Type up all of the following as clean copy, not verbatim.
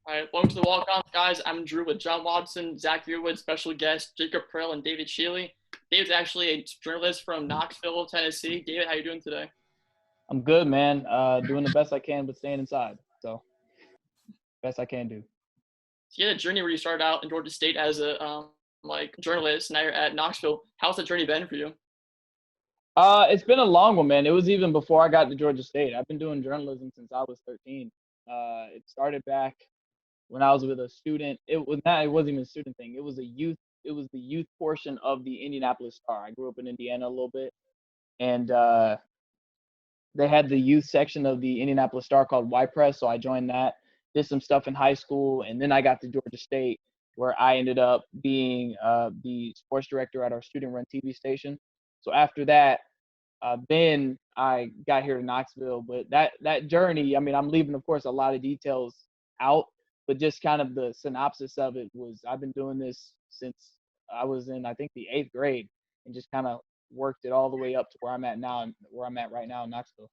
All right, welcome to the Walk-Ons, guys. I'm Drew with John Watson, Zach Yearwood, special guest Jacob Prail, and David Schiele. David's actually a journalist from Knoxville, Tennessee. David, how you doing today? I'm good, man. Doing the best I can, but staying inside. So, best I can do. So you had a journey where you started out in Georgia State as a journalist. Now you're at Knoxville. How's the journey been for you? It's been a long one, man. It was even before I got to Georgia State. I've been doing journalism since I was 13. It started back when I was with a student. It wasn't even a student thing. It was a youth. It was the youth portion of the Indianapolis Star. I grew up in Indiana a little bit, and they had the youth section of the Indianapolis Star called Y Press. So I joined that, did some stuff in high school, and then I got to Georgia State, where I ended up being the sports director at our student-run TV station. So after that, then I got here to Knoxville. But that journey, I mean, I'm leaving, of course, a lot of details out, but just kind of the synopsis of it was I've been doing this since I was in, I think, the 8th grade, and just kind of worked it all the way up to where I'm at now and where I'm at right now in Knoxville.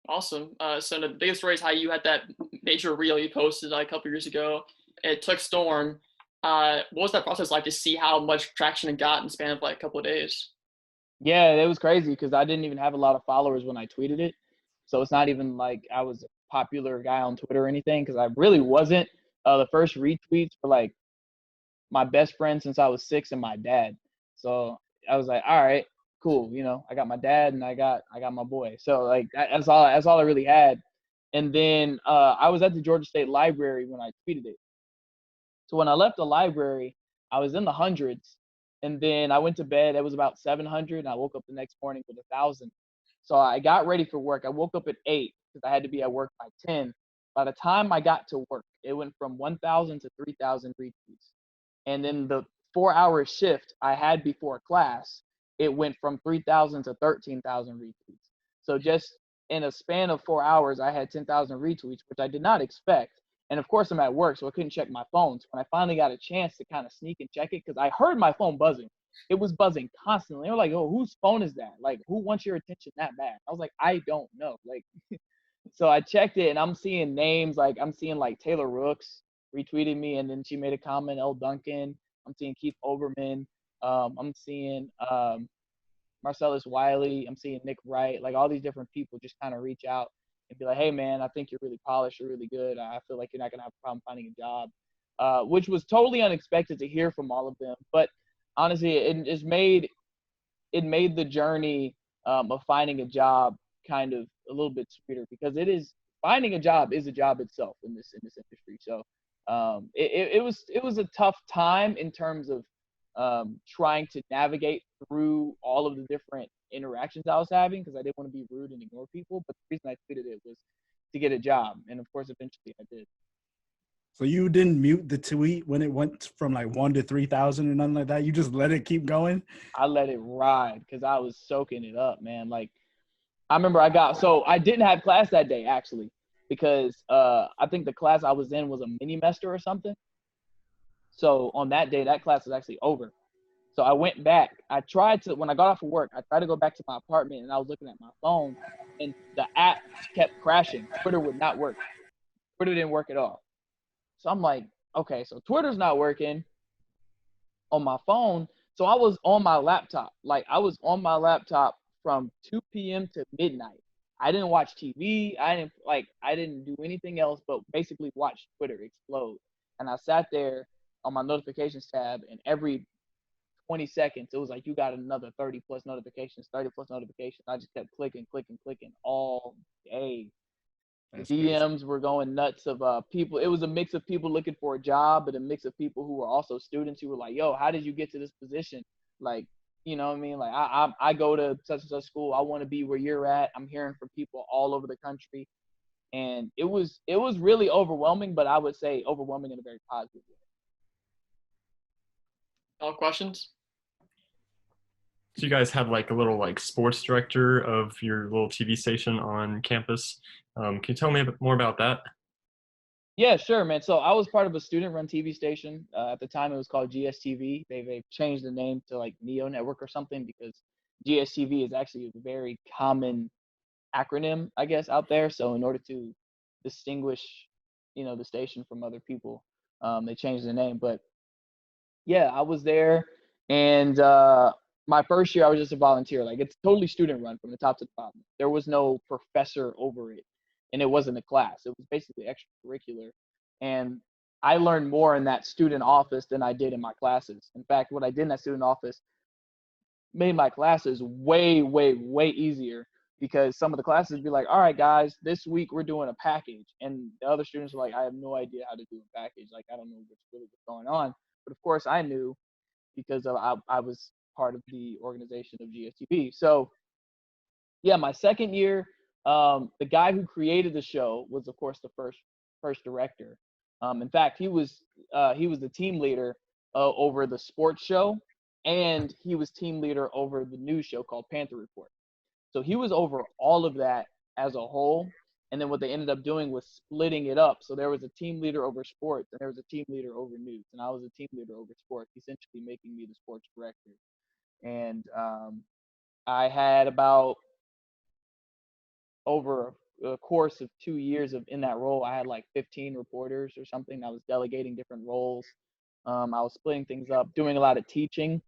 Awesome. So the biggest story is how you had that major reel you posted a couple years ago. It took storm. What was that process like to see how much traction it got in the span of like a couple of days? Yeah, it was crazy because I didn't even have a lot of followers when I tweeted it. So it's not even like I was a popular guy on Twitter or anything, because I really wasn't. The first retweets were like my best friend since I was 6 and my dad. So I was like, all right, cool. I got my dad and I got my boy. So like that's all I really had. And then I was at the Georgia State Library when I tweeted it. So when I left the library, I was in the hundreds, and then I went to bed. It was about 700, and I woke up the next morning with 1,000. So I got ready for work. I woke up at 8 because I had to be at work by 10. By the time I got to work, it went from 1,000 to 3,000 retweets. And then the 4-hour shift I had before class, it went from 3,000 to 13,000 retweets. So just in a span of 4 hours, I had 10,000 retweets, which I did not expect. And of course, I'm at work, so I couldn't check my phone. So when I finally got a chance to kind of sneak and check it, because I heard my phone buzzing. It was buzzing constantly. They were like, oh, whose phone is that? Like, who wants your attention that bad? I was like, I don't know. Like, so I checked it, and I'm seeing names. Like, I'm seeing, like, Taylor Rooks retweeted me, and then she made a comment, L. Duncan. I'm seeing Keith Olbermann. I'm seeing Marcellus Wiley. I'm seeing Nick Wright. Like, all these different people just kind of reach out and be like, hey, man, I think you're really polished. You're really good. I feel like you're not going to have a problem finding a job, which was totally unexpected to hear from all of them. But honestly, it made the journey of finding a job kind of a little bit sweeter, because finding a job is a job itself in this industry. So it was a tough time in terms of trying to navigate through all of the different interactions I was having, because I didn't want to be rude and ignore people. But the reason I tweeted it was to get a job. And of course, eventually I did. So you didn't mute the tweet when it went from like 1 to 3,000 or nothing like that? You just let it keep going? I let it ride because I was soaking it up, man. Like, I remember I didn't have class that day, actually, because I think the class I was in was a mini-mester or something. So on that day, that class was actually over. So I went back. When I got off of work, I tried to go back to my apartment, and I was looking at my phone, and the app kept crashing. Twitter would not work. Twitter didn't work at all. So I'm like, okay, so Twitter's not working on my phone. So I was on my laptop. Like, I was on my laptop from 2 p.m. to midnight. I didn't watch TV. I didn't do anything else but basically watch Twitter explode. And I sat there on my notifications tab, and every 20 seconds, it was like, you got another 30 plus notifications. I just kept clicking all day. The DMs were going nuts of people. It was a mix of people looking for a job, but a mix of people who were also students who were like, yo, how did you get to this position? Like, you know what I mean? Like, I go to such and such school. I want to be where you're at. I'm hearing from people all over the country. And it was really overwhelming, but I would say overwhelming in a very positive way. All questions? So you guys had like a little like sports director of your little TV station on campus. Can you tell me a bit more about that? Yeah, sure, man. So I was part of a student-run TV station. At the time, it was called GSTV. They've changed the name to like Neo Network or something, because GSTV is actually a very common acronym, I guess, out there. So in order to distinguish the station from other people. They changed the name, but yeah, I was there, and my first year I was just a volunteer. Like, it's totally student run from the top to the bottom. There was no professor over it, and it wasn't a class. It was basically extracurricular, and I learned more in that student office than I did in my classes. In fact, what I did in that student office made my classes way, way, way easier, because some of the classes would be like, all right, guys, this week we're doing a package. And the other students were like, I have no idea how to do a package. Like, I don't know what's going on. But of course I knew, because I was part of the organization of GSTV. So yeah, my second year, the guy who created the show was, of course, the first director. In fact, he was the team leader over the sports show, and he was team leader over the news show called Panther Report. So he was over all of that as a whole. And then what they ended up doing was splitting it up. So there was a team leader over sports, and there was a team leader over news, and I was a team leader over sports, essentially making me the sports director. And I had about, over a course of 2 years of in that role, I had like 15 reporters or something. I was delegating different roles. I was splitting things up, doing a lot of teaching,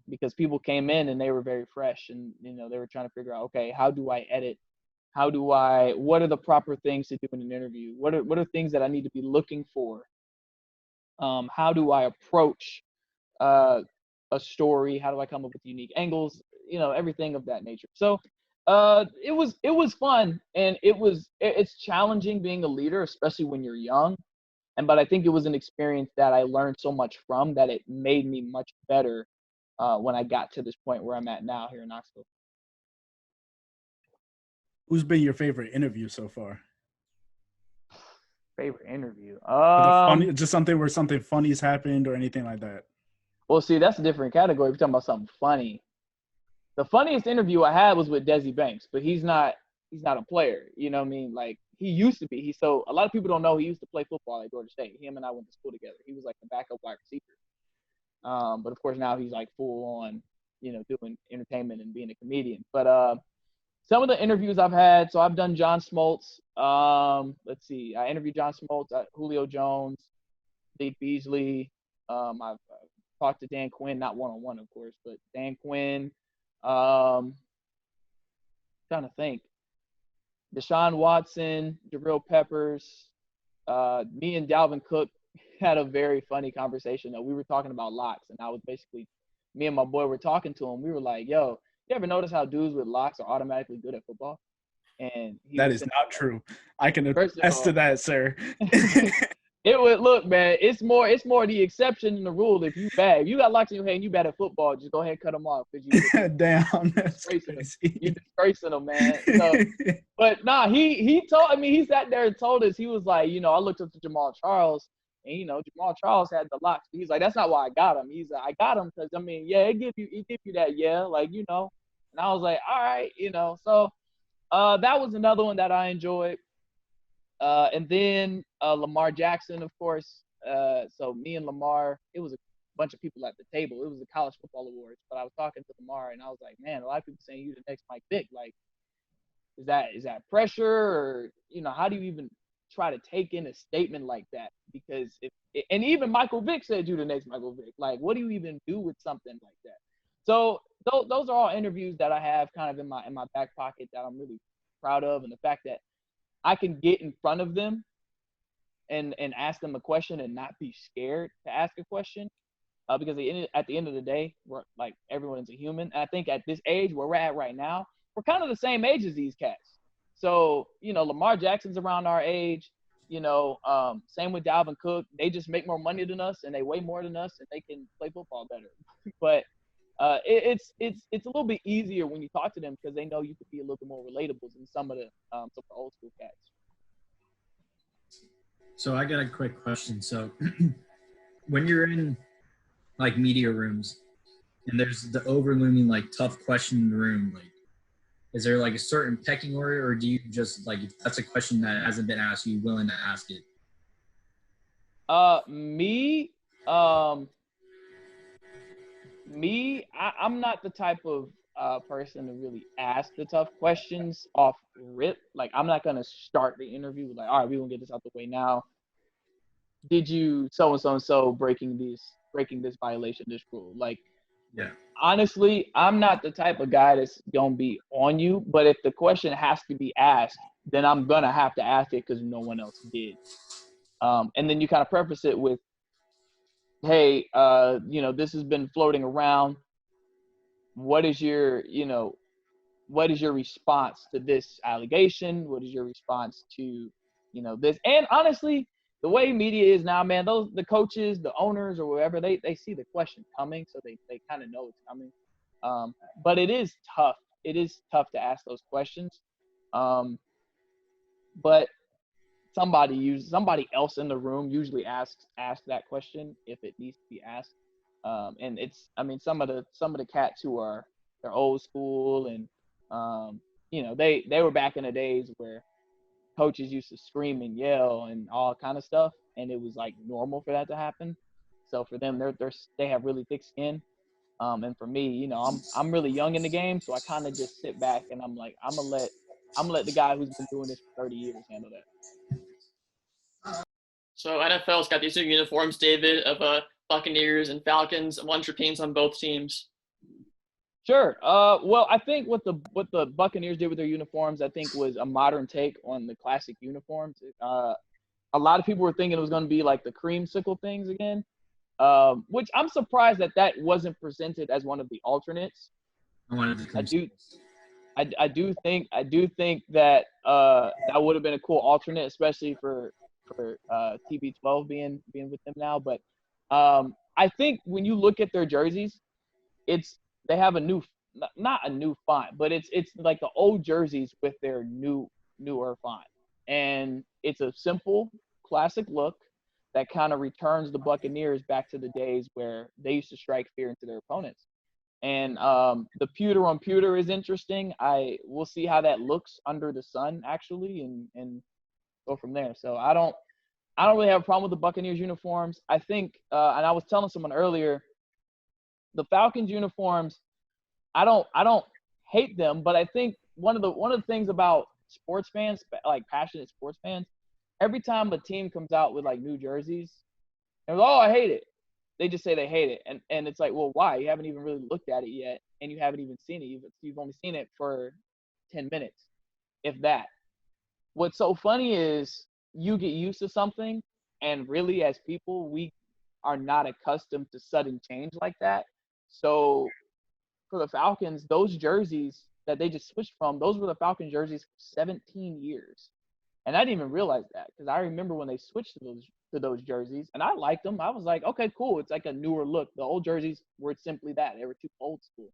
because people came in and they were very fresh, and they were trying to figure out, okay, how do I edit? What are the proper things to do in an interview? What are things that I need to be looking for? How do I approach a story? How do I come up with unique angles? Everything of that nature. So it was fun, and it's challenging being a leader, especially when you're young. But I think it was an experience that I learned so much from, that it made me much better when I got to this point where I'm at now here in Knoxville. Who's been your favorite interview so far? Favorite interview? Just something where something funny's happened or anything like that. Well, see, that's a different category. We're talking about something funny. The funniest interview I had was with Desi Banks, but he's not a player. You know what I mean? Like, he used to be. So a lot of people don't know he used to play football at Georgia State. Him and I went to school together. He was like the backup wide receiver. But of course now he's like full on, doing entertainment and being a comedian. But some of the interviews I've had, so I've done John Smoltz. Let's see, I interviewed John Smoltz, Julio Jones, Dave Beasley. I've talked to Dan Quinn, not one-on-one, of course, but Dan Quinn. Trying to think. Deshaun Watson, Jabril Peppers. Me and Dalvin Cook had a very funny conversation. We were talking about locks, and I was basically, me and my boy were talking to him. We were like, yo, you ever notice how dudes with locks are automatically good at football? And that is not true. I can attest to that, sir. It would, look, man, it's more the exception than the rule. If you got locks in your hand, you bad at football, just go ahead and cut them off, because damn, that's you're disgracing them, man. So, but nah, he sat there and told us, he was like, I looked up to Jamal Charles, and Jamal Charles had the locks. He's like, that's not why I got him. He's like, I got him because it give you that, like, And I was like, all right, So that was another one that I enjoyed. And then Lamar Jackson, of course. So me and Lamar, it was a bunch of people at the table. It was the College Football Awards, but I was talking to Lamar, and I was like, man, a lot of people saying you the next Mike Vick. Like, is that pressure, or how do you even try to take in a statement like that? Because and even Michael Vick said you the next Michael Vick. Like, what do you even do with something like that? So those are all interviews that I have kind of in my back pocket that I'm really proud of, and the fact that I can get in front of them and ask them a question and not be scared to ask a question, because at the end of the day, we're like, everyone's a human. And I think at this age where we're at right now, we're kind of the same age as these cats. So Lamar Jackson's around our age. Same with Dalvin Cook. They just make more money than us, and they weigh more than us, and they can play football better. But it's a little bit easier when you talk to them, because they know you could be a little bit more relatable than some of the old school cats. So I got a quick question. So when you're in like media rooms and there's the overlooming like tough question in the room, like, is there like a certain pecking order, or do you just like, if that's a question that hasn't been asked, you willing to ask it? I'm not the type of person to really ask the tough questions off rip. Like, I'm not gonna start the interview with like, all right, we're gonna get this out the way now. did you so and so and so breaking this violation, this rule? Like, Yeah. honestly, I'm not the type of guy that's gonna be on you, but if the question has to be asked, then I'm gonna have to ask it because no one else did. And then you kind of preface it with, hey, this has been floating around. What is your, what is your response to this allegation? What is your response to, this? And honestly, the way media is now, man, the coaches, the owners, or whatever, they see the question coming, so they kind of know it's coming. But it is tough. It is tough to ask those questions. But somebody else in the room usually asks that question if it needs to be asked. And some of the cats who are, they're old school, and they were back in the days where coaches used to scream and yell and all kind of stuff, and it was like normal for that to happen. So for them, they have really thick skin. And for me, I'm really young in the game, so I kind of just sit back and I'm like, I'm gonna let the guy who's been doing this for 30 years handle that. So NFL's got these new uniforms, David, of Buccaneers and Falcons. What's your opinions on both teams? Sure. Well, I think what the Buccaneers did with their uniforms, I think, was a modern take on the classic uniforms. A lot of people were thinking it was going to be like the creamsicle things again, which I'm surprised that wasn't presented as one of the alternates. I do think that that would have been a cool alternate, especially for TB12 being with them now. But I think when you look at their jerseys, they have not a new font, but it's like the old jerseys with their newer font, and it's a simple classic look that kind of returns the Buccaneers back to the days where they used to strike fear into their opponents. And the pewter on pewter is interesting. We'll see how that looks under the sun, actually, and go from there. So I don't really have a problem with the Buccaneers uniforms. I think, and I was telling someone earlier, the Falcons uniforms, I don't hate them, but I think one of the things about sports fans, like passionate sports fans, every time a team comes out with like new jerseys, and I hate it. They just say they hate it, and it's like, well, why? You haven't even really looked at it yet, and you haven't even seen it. You've only seen it for 10 minutes, if that. What's so funny is you get used to something, and really, as people, we are not accustomed to sudden change like that. So for the Falcons, those jerseys that they just switched from, those were the Falcon jerseys for 17 years. And I didn't even realize that, because I remember when they switched to those jerseys, and I liked them. I was like, okay, cool. It's like a newer look. The old jerseys were simply that. They were too old school.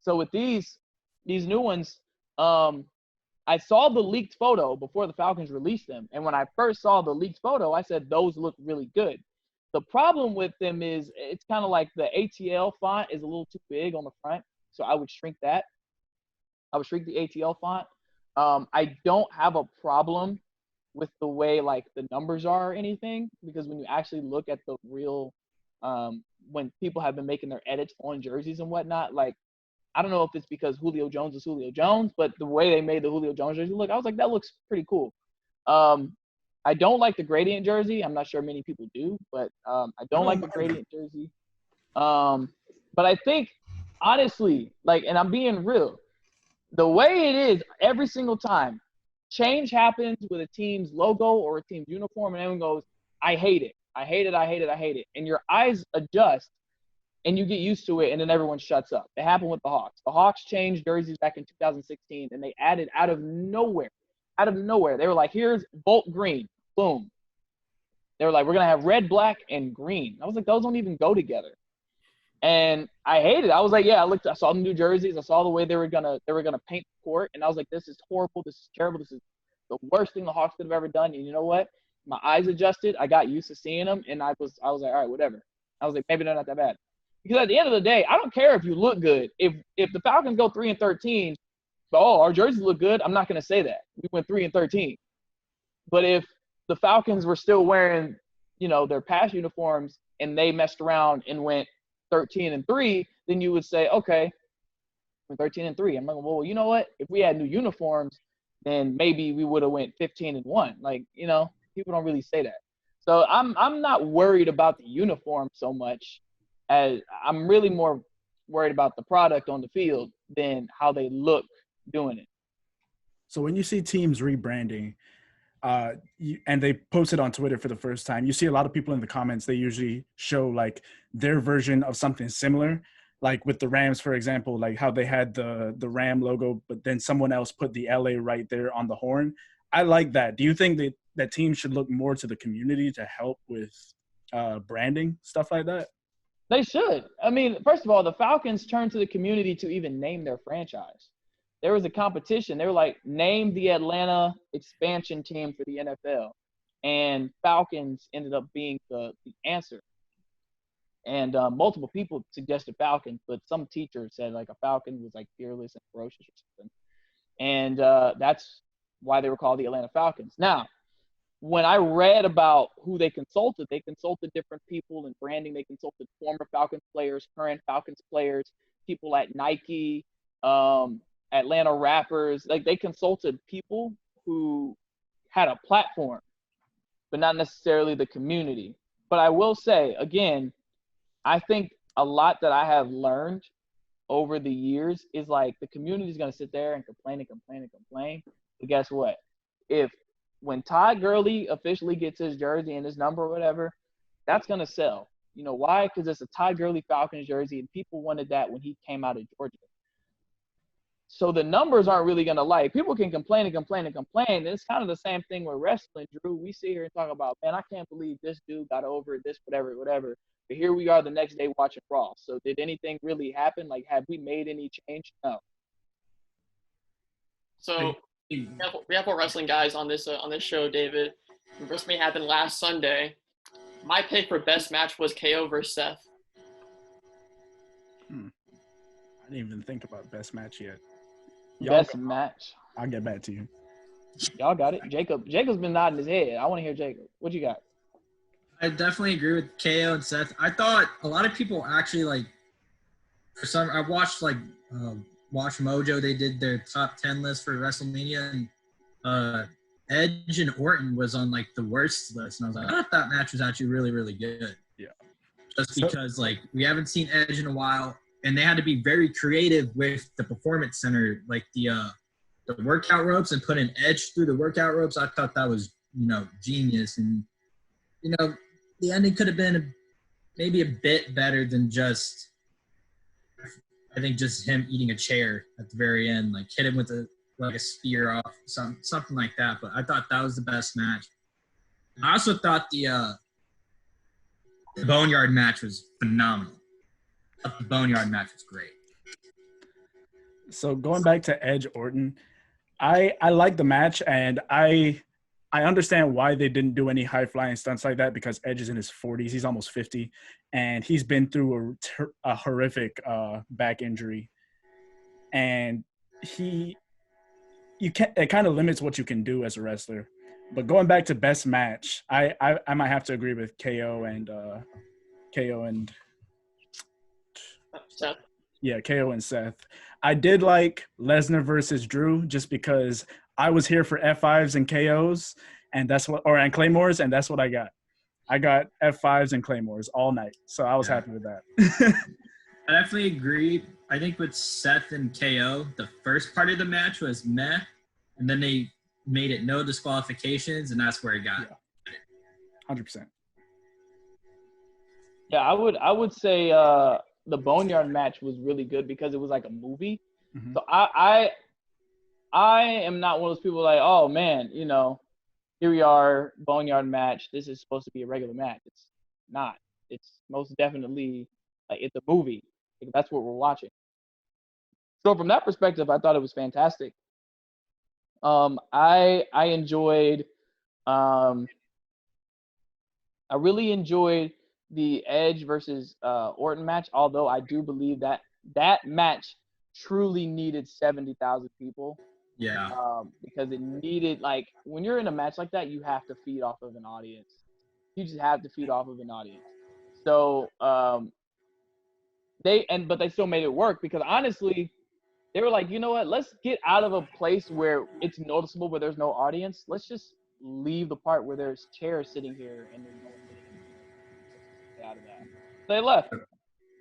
So with these new ones, I saw the leaked photo before the Falcons released them. And when I first saw the leaked photo, I said, those look really good. The problem with them is it's kind of like the ATL font is a little too big on the front. So I would shrink that. I would shrink the ATL font. I don't have a problem with the way like the numbers are or anything, because when you actually look at the real, when people have been making their edits on jerseys and whatnot, like, I don't know if it's because Julio Jones is Julio Jones, but the way they made the Julio Jones jersey look, I was like, that looks pretty cool. I don't like the gradient jersey. I'm not sure many people do, but I don't like the gradient jersey. But I think, honestly, like, and I'm being real, the way it is every single time, change happens with a team's logo or a team's uniform, and everyone goes, I hate it. I hate it. I hate it. I hate it. And your eyes adjust, and you get used to it, and then everyone shuts up. It happened with the Hawks. The Hawks changed jerseys back in 2016, and they added out of nowhere. They were like, here's Bolt Green. Boom. They were like, we're going to have red, black, and green. I was like, those don't even go together. And I hated it. I was like, yeah, I saw the new jerseys. I saw the way they were gonna paint the court, and I was like, this is horrible. This is terrible. This is the worst thing the Hawks could have ever done. And you know what? My eyes adjusted. I got used to seeing them, and I was like, all right, whatever. I was like, maybe they're not that bad. Because at the end of the day, I don't care if you look good. If the Falcons go 3-13, our jerseys look good, I'm not gonna say that. We went 3-13. But if the Falcons were still wearing, their past uniforms, and they messed around and went 13-3, then you would say, okay, we're 13-3. I'm like, well, you know what? If we had new uniforms, then maybe we would have went 15-1. Like, people don't really say that. So I'm not worried about the uniform so much as I'm really more worried about the product on the field than how they look doing it. So when you see teams rebranding, and they post it on Twitter for the first time, you see a lot of people in the comments, they usually show like their version of something similar. Like with the Rams, for example, like how they had the Ram logo, but then someone else put the LA right there on the horn. I like that. Do you think that teams should look more to the community to help with branding, stuff like that? They should. I mean, first of all, the Falcons turned to the community to even name their franchise. There was a competition. They were like, name the Atlanta expansion team for the NFL. And Falcons ended up being the answer. And multiple people suggested Falcons, but some teacher said like a Falcon was like fearless and ferocious or something. And that's why they were called the Atlanta Falcons. Now, when I read about who they consulted different people in branding. They consulted former Falcons players, current Falcons players, people at Nike, Atlanta rappers. Like they consulted people who had a platform, but not necessarily the community. But I will say, again, I think a lot that I have learned over the years is like the community is going to sit there and complain and complain and complain. But guess what? When Todd Gurley officially gets his jersey and his number or whatever, that's going to sell. You know why? Because it's a Todd Gurley Falcons jersey, and people wanted that when he came out of Georgia. So the numbers aren't really going to lie. People can complain and complain and complain. And it's kind of the same thing with wrestling, Drew. We sit here and talk about, man, I can't believe this dude got over this, whatever. But here we are the next day watching Raw. So did anything really happen? Like, have we made any change? No. So we have more wrestling guys on this show, David. WrestleMania happened last Sunday. My pick for best match was KO versus Seth. I didn't even think about best match yet. Best match. I'll get back to you. Y'all got it. Jacob's been nodding his head. I want to hear Jacob. What you got? I definitely agree with KO and Seth. I thought a lot of people actually like. I watched Watch Mojo. They did their top 10 list for WrestleMania, and Edge and Orton was on like the worst list, and I was like, I thought that match was actually really, really good. Yeah. Just because like we haven't seen Edge in a while, and they had to be very creative with the performance center, like the workout ropes, and put an Edge through the workout ropes. I thought that was genius, and the ending could have been maybe a bit better than just. I think just him eating a chair at the very end, like hit him with a spear off, something like that. But I thought that was the best match. I also thought the Boneyard match was phenomenal. I thought the Boneyard match was great. So going back to Edge Orton, I like the match, and I understand why they didn't do any high-flying stunts like that because Edge is in his 40s. He's almost 50, and he's been through a horrific back injury. And it kind of limits what you can do as a wrestler. But going back to best match, I might have to agree with KO and Seth. Yeah, KO and Seth. I did like Lesnar versus Drew just because I was here for F5s and KOs, and and Claymores, and that's what I got. I got F5s and Claymores all night, so I was happy with that. I definitely agree. I think with Seth and KO, the first part of the match was meh, and then they made it no disqualifications, and that's where it got. 100%. Yeah, I would say the Boneyard match was really good because it was like a movie. Mm-hmm. So I am not one of those people like, oh man, here we are, Boneyard match. This is supposed to be a regular match. It's not. It's most definitely like it's a movie. Like, that's what we're watching. So from that perspective, I thought it was fantastic. I enjoyed. I really enjoyed the Edge versus Orton match. Although I do believe that match truly needed 70,000 people. Yeah. Because it needed, like, when you're in a match like that, you have to feed off of an audience. You just have to feed off of an audience. So but they still made it work because honestly, they were like, you know what? Let's get out of a place where it's noticeable where there's no audience. Let's just leave the part where there's chairs sitting here and there's no one sitting in the out of that. So they left.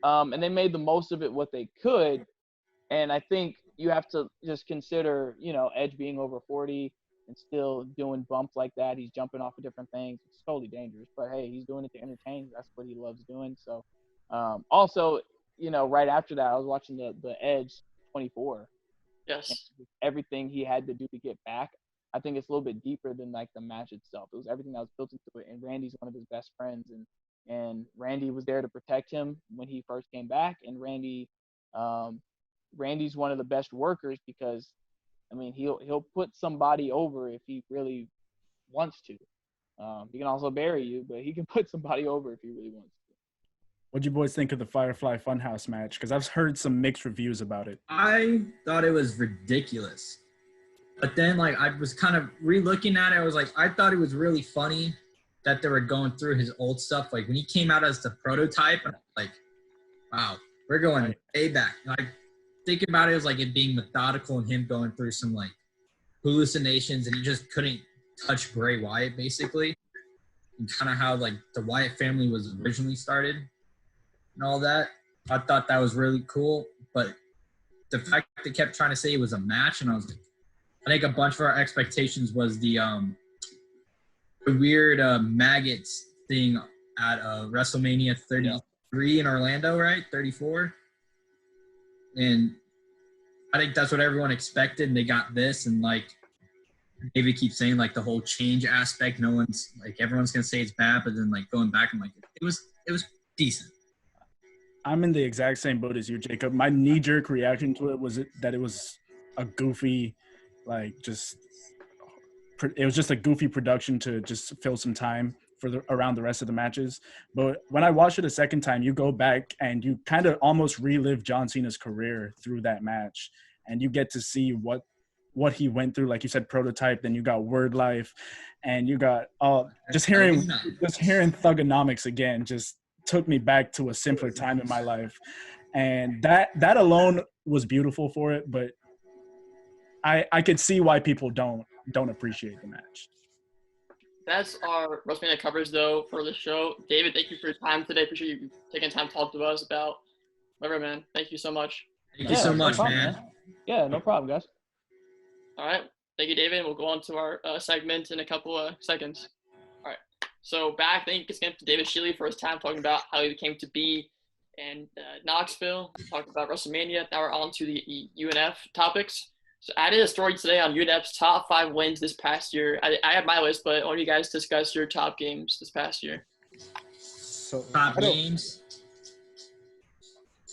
And they made the most of it what they could. And I think you have to just consider, Edge being over 40 and still doing bumps like that. He's jumping off of different things. It's totally dangerous. But, hey, he's doing it to entertain. That's what he loves doing. So, also, right after that, I was watching the Edge 24. Yes. Everything he had to do to get back. I think it's a little bit deeper than, like, the match itself. It was everything that was built into it. And Randy's one of his best friends. And Randy was there to protect him when he first came back. And Randy's one of the best workers because, I mean, he'll put somebody over if he really wants to. He can also bury you, but he can put somebody over if he really wants to. What'd you boys think of the Firefly Funhouse match? Because I've heard some mixed reviews about it. I thought it was ridiculous. But then, like, I was kind of re-looking at it. I was like, I thought it was really funny that they were going through his old stuff. Like, when he came out as the prototype, I'm like, wow, we're going way back. Like, think about it as, like, it being methodical and him going through some, like, hallucinations, and he just couldn't touch Bray Wyatt, basically. And kind of how, like, the Wyatt family was originally started and all that. I thought that was really cool. But the fact that they kept trying to say it was a match, and I was like, I think a bunch of our expectations was the weird maggots thing at WrestleMania 33 in Orlando, right? 34. And I think that's what everyone expected, and they got this. And, like, David keeps saying, like, the whole change aspect, everyone's going to say it's bad, but then, like, going back, I'm like, it was decent. I'm in the exact same boat as you, Jacob. My knee-jerk reaction to it was that it was a goofy, it was just a goofy production to just fill some time around the rest of the matches. But when I watched it a second time, you go back and you kind of almost relive John Cena's career through that match, and you get to see what he went through. Like you said, prototype, then you got Word Life, and you got just hearing Thugonomics again just took me back to a simpler time in my life. And that alone was beautiful for it, but I could see why people don't appreciate the match. That's our WrestleMania coverage, though, for the show. David, thank you for your time today. Appreciate you taking time to talk to us about whatever, man. Thank you so much. Thank you so much, problem, man. Yeah, no problem, guys. All right. Thank you, David. We'll go on to our segment in a couple of seconds. All right. So back, thank you again to David Schiele for his time talking about how he came to be in Knoxville. Talking about WrestleMania. Now we're on to the UNF topics. So I did a story today on UNF's top 5 wins this past year. I have my list, but I want you guys to discuss your top games this past year. So Top games?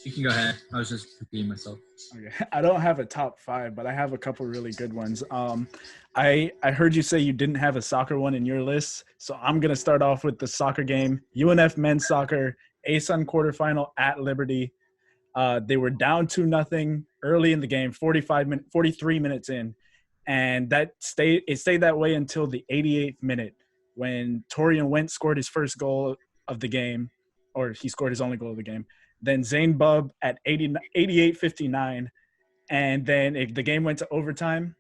You can go ahead. I was just repeating myself. Okay. I don't have a top 5, but I have a couple really good ones. I heard you say you didn't have a soccer one in your list, so I'm going to start off with the soccer game. UNF men's soccer, ASUN quarterfinal at Liberty. They were down 2-0 early in the game, 43 minutes in, and it stayed that way until the 88th minute when Torian Went scored his first goal of the game, or he scored his only goal of the game. Then Zane Bub at 88:59, and then the game went to overtime.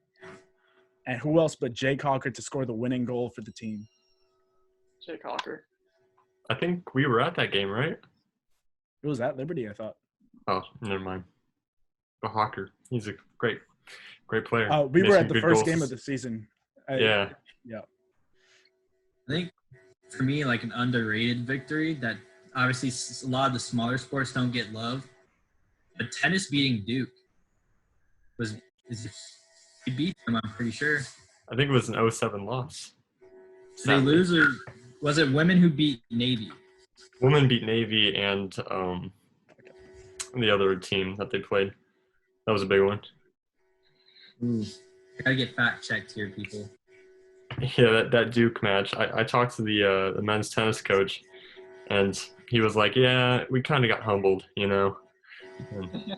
And who else but Jay Cocker to score the winning goal for the team? Jay Cocker. I think we were at that game, right? It was at Liberty, I thought. Oh, never mind. But Hawker, he's a great player. We Made were some at the good first goals. game of the season. Yeah. Yeah. I think for me, like an underrated victory that obviously a lot of the smaller sports don't get love, but tennis beating Duke he beat them, I'm pretty sure. I think it was an 0-7 loss. Did they lose, or was it women who beat Navy? Women beat Navy and the other team that they played. That was a big one. Ooh, I gotta get fact checked here, people. Yeah, that Duke match. I talked to the men's tennis coach, and he was like, "Yeah, we kind of got humbled, you know." And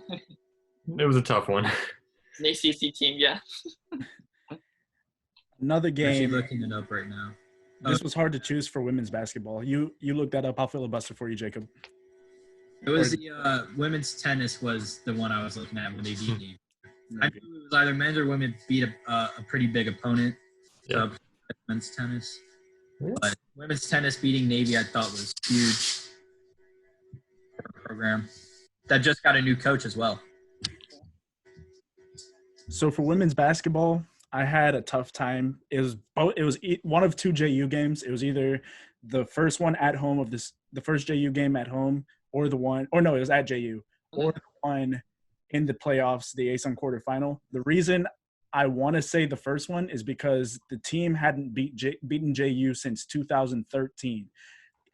it was a tough one. An ACC team, yeah. Another I'm actually game. looking it up right now. This was hard to choose for women's basketball. You looked that up. I'll filibuster for you, Jacob. It was the women's tennis was the one I was looking at when they beat Navy. I knew it was either men's or women beat a pretty big opponent. Yeah. So men's tennis. Yeah. But women's tennis beating Navy, I thought was huge for a program that just got a new coach as well. So for women's basketball, I had a tough time. It was one of two JU games. It was either the first one at home the first JU game at home, or it was at JU, or the one in the playoffs, the ASUN quarterfinal. The reason I want to say the first one is because the team hadn't beaten JU since 2013.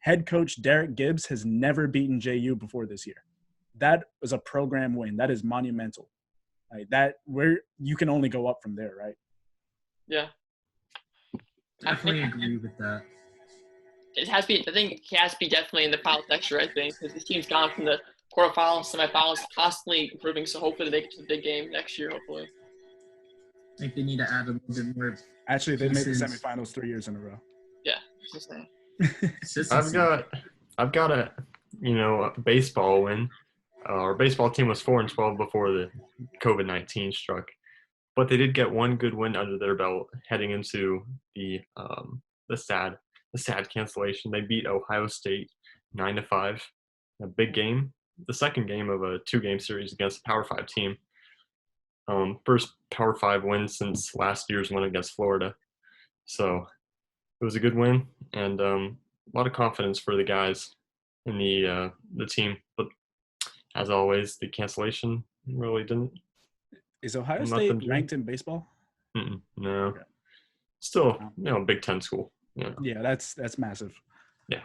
Head coach Derek Gibbs has never beaten JU before this year. That was a program win. That is monumental. Like that, where you can only go up from there, right? Yeah. Definitely agree with that. It has to be. I think it has to be definitely in the finals next year. I think because this team's gone from the quarterfinals, semifinals, constantly improving. So hopefully they get to the big game next year. Hopefully. I think they need to add a little bit more. Actually, they made the semifinals 3 years in a row. Yeah. Just saying. I've got a baseball win. Our baseball team was 4-12 before the COVID-19 struck, but they did get one good win under their belt heading into the sad cancellation. They beat Ohio State 9-5, a big game, the second game of a 2-game series against a Power 5 team. First Power 5 win since last year's one against Florida. So it was a good win and a lot of confidence for the guys in the team. But as always, the cancellation really didn't. Is Ohio State ranked in baseball? No. Okay. Still, Big Ten school. Yeah, that's massive. Yeah.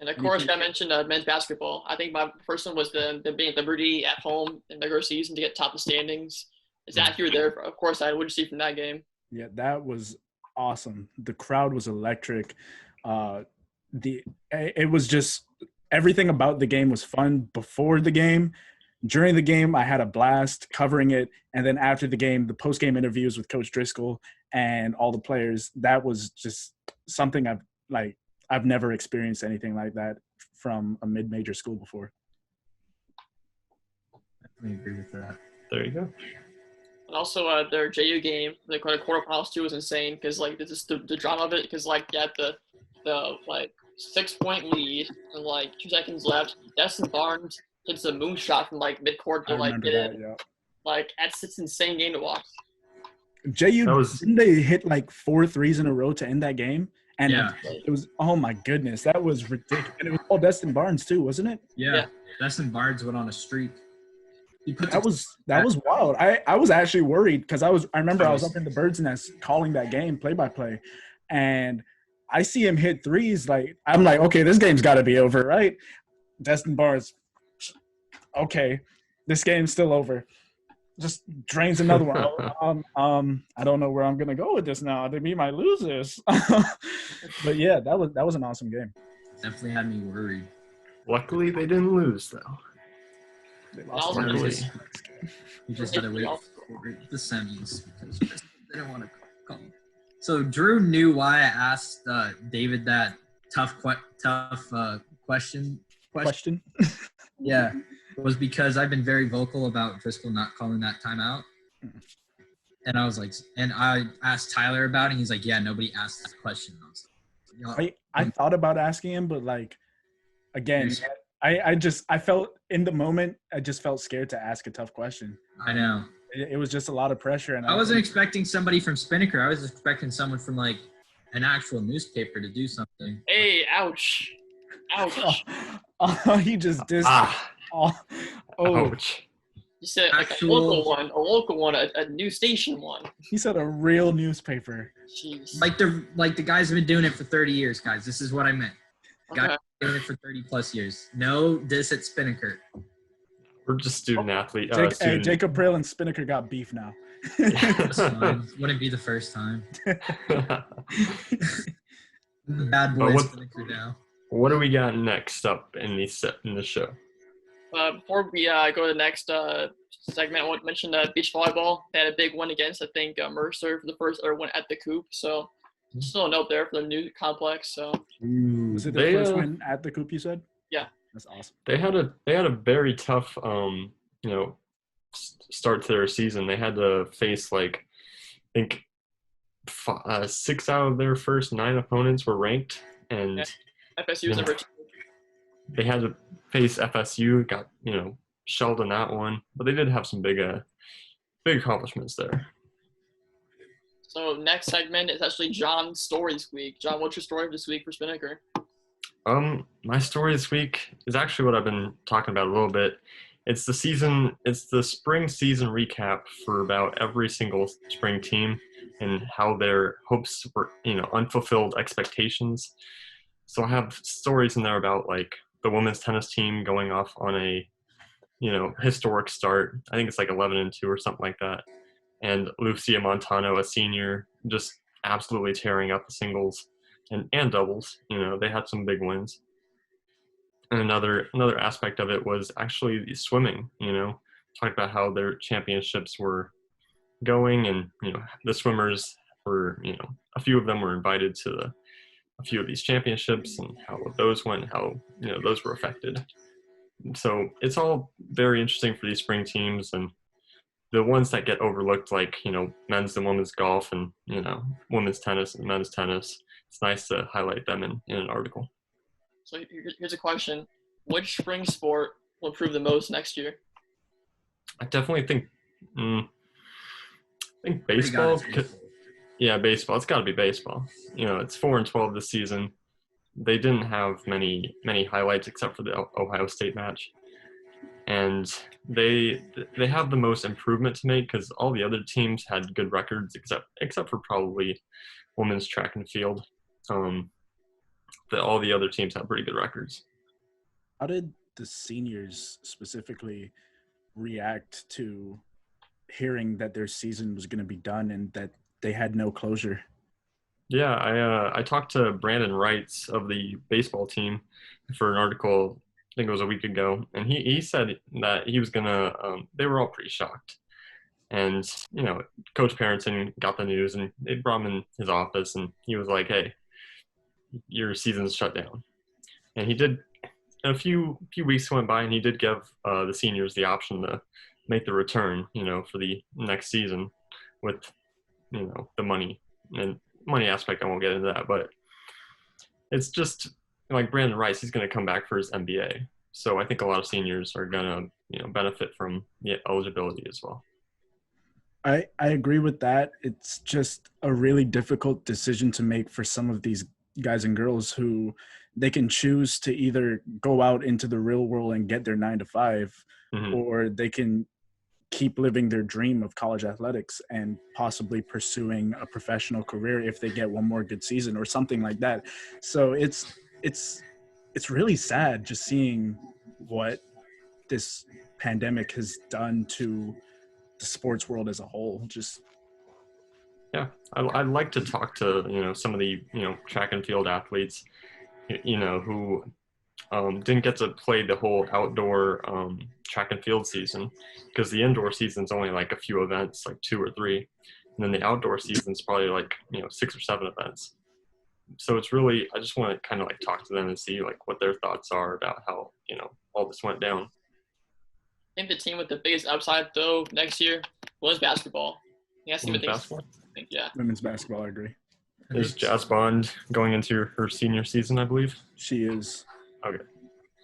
And of course, I mentioned men's basketball. I think my first one was the being at Liberty at home in the regular season to get top of standings. Zach, you were there. Of course, what did you see from that game? Yeah, that was awesome. The crowd was electric. It was just everything about the game was fun before the game. During the game, I had a blast covering it. And then after the game, the post-game interviews with Coach Driscoll and all the players, that was just something I've never experienced anything like that from a mid-major school before. Definitely agree with that. There you go. And also their JU game, the quarterfinals too, was insane because this is the drama of it because you had the 6-point lead and 2 seconds left. Destin Barnes hits a moonshot from midcourt to get it. Yeah. That's an insane game to watch. JU didn't they hit 4 threes in a row to end that game? And yeah. It was, oh my goodness, that was ridiculous. And it was all Destin Barnes too, wasn't it? Yeah. Destin Barnes went on a streak. That was wild. I was actually worried because I remember I was up in the bird's nest calling that game play-by-play, and I see him hit threes. I'm like, okay, this game's got to be over, right? Destin Barnes, okay, this game's still over. Just drains another one. I don't know where I'm gonna go with this now. We might lose this. But yeah, that was an awesome game. Definitely had me worried. Luckily, they didn't lose though. They lost. We just had to wait for the semis because they didn't want to call. So Drew knew why I asked David that tough question. Yeah. Was because I've been very vocal about Driscoll not calling that timeout. And I was like, and I asked Tyler about it, and he's like, yeah, nobody asked that question. I was like, I thought about asking him, but again, I felt in the moment, I just felt scared to ask a tough question. I know. It was just a lot of pressure. And I wasn't expecting somebody from Spinnaker. I was expecting someone from an actual newspaper to do something. Hey, ouch. Ouch. He just dissed. Ouch. You said a local one, a news station one. He said a real newspaper. Jeez. The guys have been doing it for 30 years, guys. This is what I meant. Okay. Guys have been doing it for 30 plus years. No diss at Spinnaker. We're just student athlete. Jacob Prail and Spinnaker got beef now. That's fine. Wouldn't be the first time. The bad boys Spinnaker now. What do we got next up in the show? Before we go to the next segment, I want to mention beach volleyball. They had a big win against, I think, Mercer for the first ever win at the Coop. So still a note there for the new complex. So was it their first win at the Coop? You said? Yeah, that's awesome. They had a very tough start to their season. They had to face I think 6 out of their first 9 opponents were ranked, and FSU was number 2. They had to face FSU, got shelled in that one, but they did have some big accomplishments there. So next segment is actually John's story this week. John, what's your story this week for Spinnaker? My story this week is actually what I've been talking about a little bit. It's the spring season recap for about every single spring team and how their hopes were, unfulfilled expectations. So I have stories in there about like the women's tennis team going off on a, historic start. I think it's like 11-2 or something like that. And Lucia Montano, a senior, just absolutely tearing up the singles and doubles. They had some big wins. And another aspect of it was actually the swimming. Talked about how their championships were going, and the swimmers were, a few of them were invited to a few of these championships, and how those went, how those were affected. So it's all very interesting for these spring teams, and the ones that get overlooked, like men's and women's golf, and women's tennis and men's tennis. It's nice to highlight them in an article. So here's a question: which spring sport will improve the most next year? I definitely think baseball. Yeah, baseball. It's got to be baseball. It's 4-12 this season. They didn't have many highlights except for the Ohio State match, and they have the most improvement to make because all the other teams had good records except for probably women's track and field. All the other teams have pretty good records. How did the seniors specifically react to hearing that their season was going to be done and that they had no closure? Yeah, I talked to Brandon Wrights of the baseball team for an article, I think it was a week ago, and he said that he was gonna. They were all pretty shocked, and Coach Parenton got the news, and they brought him in his office, and he was like, "Hey, your season's shut down," and he did. A few weeks went by, and he did give the seniors the option to make the return, for the next season with, the money and money aspect. I won't get into that, but it's just like Brandon Rice, he's going to come back for his MBA. So I think a lot of seniors are going to, benefit from the eligibility as well. I agree with that. It's just a really difficult decision to make for some of these guys and girls who they can choose to either go out into the real world and get their 9-to-5, or they can keep living their dream of college athletics and possibly pursuing a professional career if they get one more good season or something like that. So it's really sad just seeing what this pandemic has done to the sports world as a whole. Yeah, I'd like to talk to some of the track and field athletes who didn't get to play the whole outdoor track and field season, because the indoor season's only like a few events, like 2 or 3, and then the outdoor season's probably like 6 or 7 events. So it's really, I just want to kind of like talk to them and see like what their thoughts are about how all this went down. I think the team with the biggest upside though next year was basketball. Women's basketball? Yeah. Women's basketball, I agree. Is Jazz Bond going into her senior season, I believe? She is. Okay.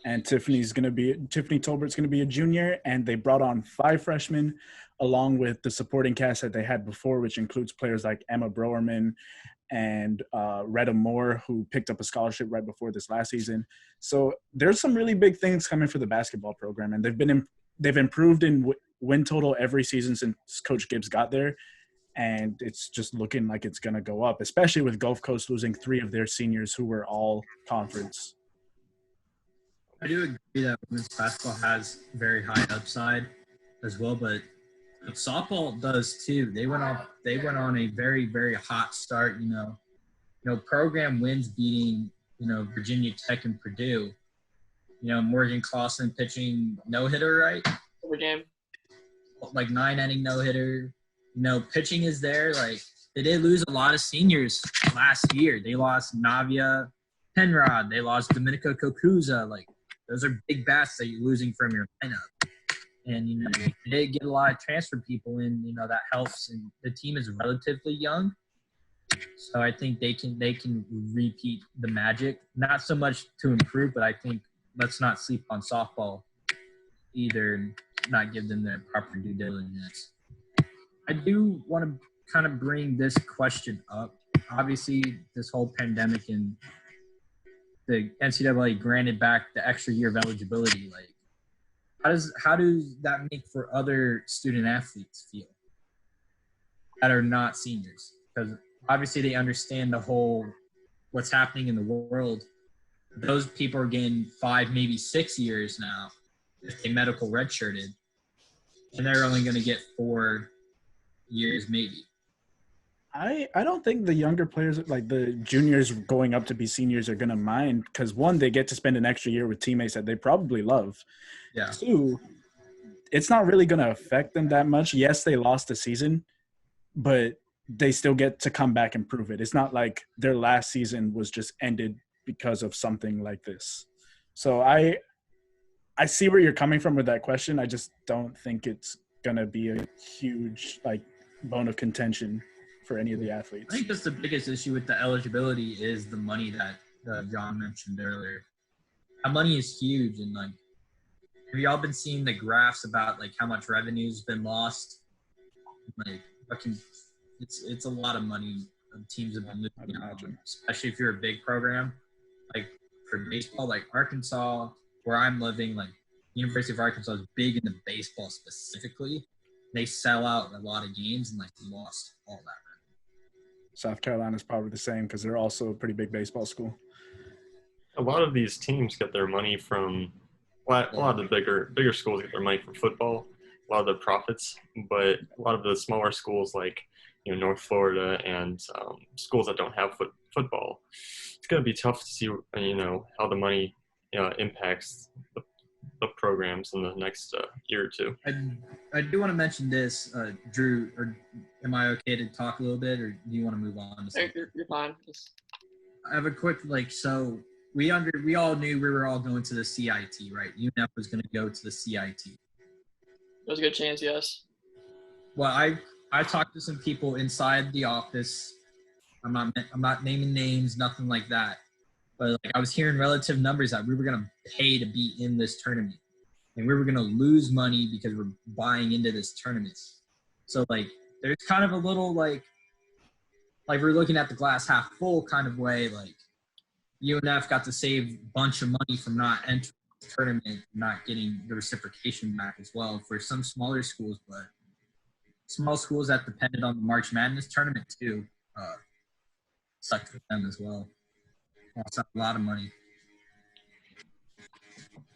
And Tiffany Tolbert's going to be a junior, and they brought on 5 freshmen along with the supporting cast that they had before, which includes players like Emma Browerman and Retta Moore, who picked up a scholarship right before this last season. So there's some really big things coming for the basketball program, and they've improved in win total every season since Coach Gibbs got there, and it's just looking like it's going to go up, especially with Gulf Coast losing 3 of their seniors who were all conference. I do agree that women's basketball has very high upside as well, but softball does too. They went on a very, very hot start. Program wins beating Virginia Tech and Purdue. Morgan Clausen pitching no-hitter, right? Every game. Like 9-inning no-hitter. Pitching is there. Like, they did lose a lot of seniors last year. They lost Navia Penrod. They lost Domenico Kokuza. Like, those are big bats that you're losing from your lineup. And, they did get a lot of transfer people in, that helps. And the team is relatively young. So I think they can repeat the magic. Not so much to improve, but I think let's not sleep on softball either and not give them their proper due diligence. I do want to kind of bring this question up. Obviously, this whole pandemic and the NCAA granted back the extra year of eligibility. Like, how does that make for other student athletes feel that are not seniors? Because obviously they understand the whole what's happening in the world. Those people are getting 5, maybe 6 years now if they medical redshirted, and they're only going to get 4 years maybe. I don't think the younger players, like the juniors going up to be seniors, are going to mind because, one, they get to spend an extra year with teammates that they probably love. Yeah. 2, it's not really going to affect them that much. Yes, they lost a season, but they still get to come back and prove it. It's not like their last season was just ended because of something like this. So I see where you're coming from with that question. I just don't think it's going to be a huge like bone of contention for any of the athletes. I think that's the biggest issue with the eligibility is the money that John mentioned earlier. That money is huge, and like, have y'all been seeing the graphs about like how much revenue's been lost? Like, it's a lot of money teams have been losing, especially if you're a big program. Like for baseball, like Arkansas, where I'm living, like University of Arkansas is big into baseball specifically. They sell out a lot of games and like lost all that. South Carolina's probably the same because they're also a pretty big baseball school. A lot of these teams get their money from a lot of the bigger schools get their money from football, a lot of the profits, but a lot of the smaller schools like North Florida and schools that don't have football, it's going to be tough to see how the money impacts the programs in the next year or two. I do want to mention this, Drew. Or am I okay to talk a little bit, or do you want to move on? You're fine. I have a quick so we all knew we were all going to the CIT, right? UNF was going to go to the CIT. There's a good chance, yes. Well, I talked to some people inside the office. I'm not naming names, nothing like that. But like, I was hearing relative numbers that we were going to pay to be in this tournament. And we were going to lose money because we're buying into this tournament. So, like, there's kind of a little, like we're looking at the glass half full kind of way. Like, UNF got to save a bunch of money from not entering the tournament, not getting the reciprocation back as well for some smaller schools. But small schools that depended on the March Madness tournament, too, sucked for them as well. Lost a lot of money.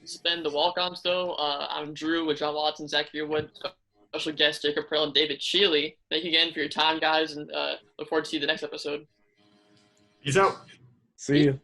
It's been the Walk-Ons, though. I'm Drew with John Watson, Zachary Wood, special guest Jacob Prail, and David Schiele. Thank you again for your time, guys, and look forward to see you the next episode. Peace out. See you.